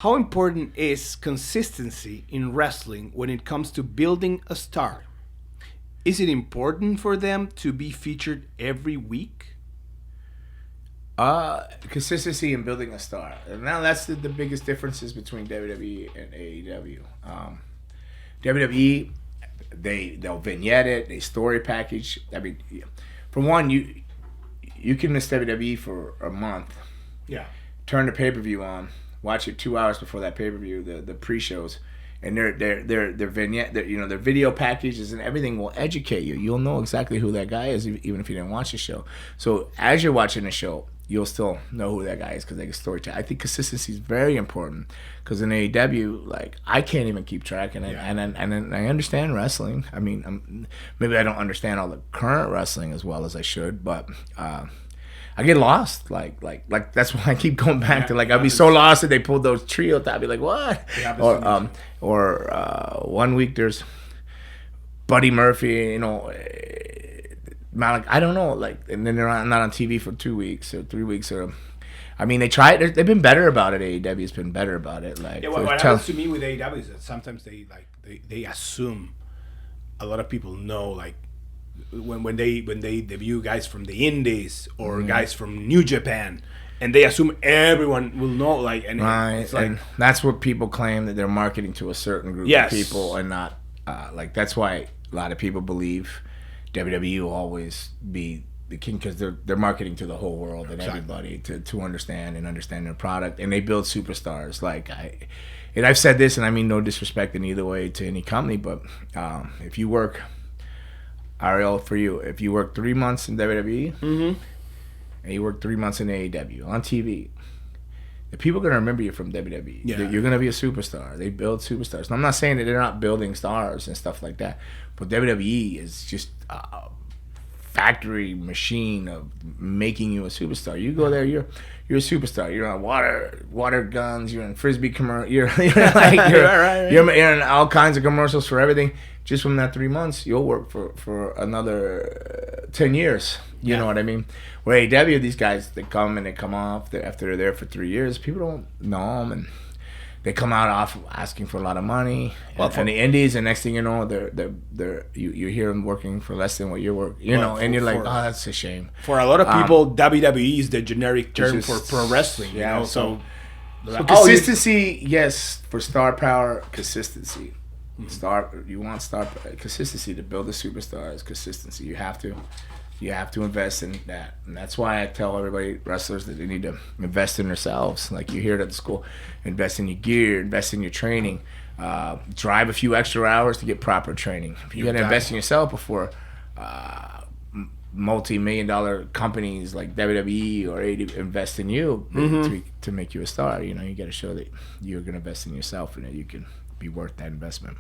How important is consistency in wrestling when it comes to building a star? Is it important for them to be featured every week? Consistency in building a star. And now that's the biggest differences between WWE and AEW. WWE, they'll vignette it, they story package. I mean, for one, you can miss WWE for a month. Yeah. Turn the pay per view on, watch it 2 hours before that pay per view, the pre shows, and their vignette, their video packages and everything will educate you. You'll know exactly who that guy is, even if you didn't watch the show. So as you're watching the show, you'll still know who that guy is because they can story tell. I think consistency is very important because in AEW, like I can't even keep track, and I understand wrestling. I mean, maybe I don't understand all the current wrestling as well as I should, but. I get lost, like that's why I keep going back to like I'll be so lost that they pulled those trio. I'll be like, what? Or one week there's Buddy Murphy, Malik. I don't know, like, and then they're not on TV for 2 weeks or 3 weeks or. I mean, they tried. They've been better about it. AEW's been better about it. Like, yeah, what happens to me with AEW is that sometimes they assume a lot of people know, like. When they debut guys from the Indies or guys from New Japan, and they assume everyone will know, like, and right, it's like, and that's what people claim that they're marketing to a certain group of people, and not like that's why a lot of people believe WWE will always be the king because they're marketing to the whole world and everybody to understand their product, and they build superstars. And I've said this, and I mean no disrespect in either way to any company, but if you work. Ariel, for you, if you work 3 months in WWE and you work 3 months in AEW on TV, the people are going to remember you from WWE. Yeah. You're going to be a superstar. They build superstars. And I'm not saying that they're not building stars and stuff like that, but WWE is just a factory machine of making you a superstar. You go there, you're a superstar. You're on water guns. You're in frisbee commercial. You're in all kinds of commercials for everything. Just from that 3 months, you'll work for another 10 years. You know what I mean? Where AEW, these guys, they come and they come off after they're there for 3 years. People don't know them, and they come out off asking for a lot of money. Well, from the Indies, and next thing you know, you hear them working for less than what you're working. And you're like, oh, that's a shame. For a lot of people, WWE is the generic term for pro wrestling. Yeah, so consistency, yes, for star power, consistency. You want star consistency to build a superstar is consistency. You have to invest in that, and that's why I tell everybody, wrestlers, that they need to invest in themselves. Like you hear it at the school, invest in your gear, invest in your training, drive a few extra hours to get proper training. You got to invest in yourself before multi-million-dollar companies like WWE or AEW invest in you to make you a star. You got to show that you're going to invest in yourself and that you can be worth that investment.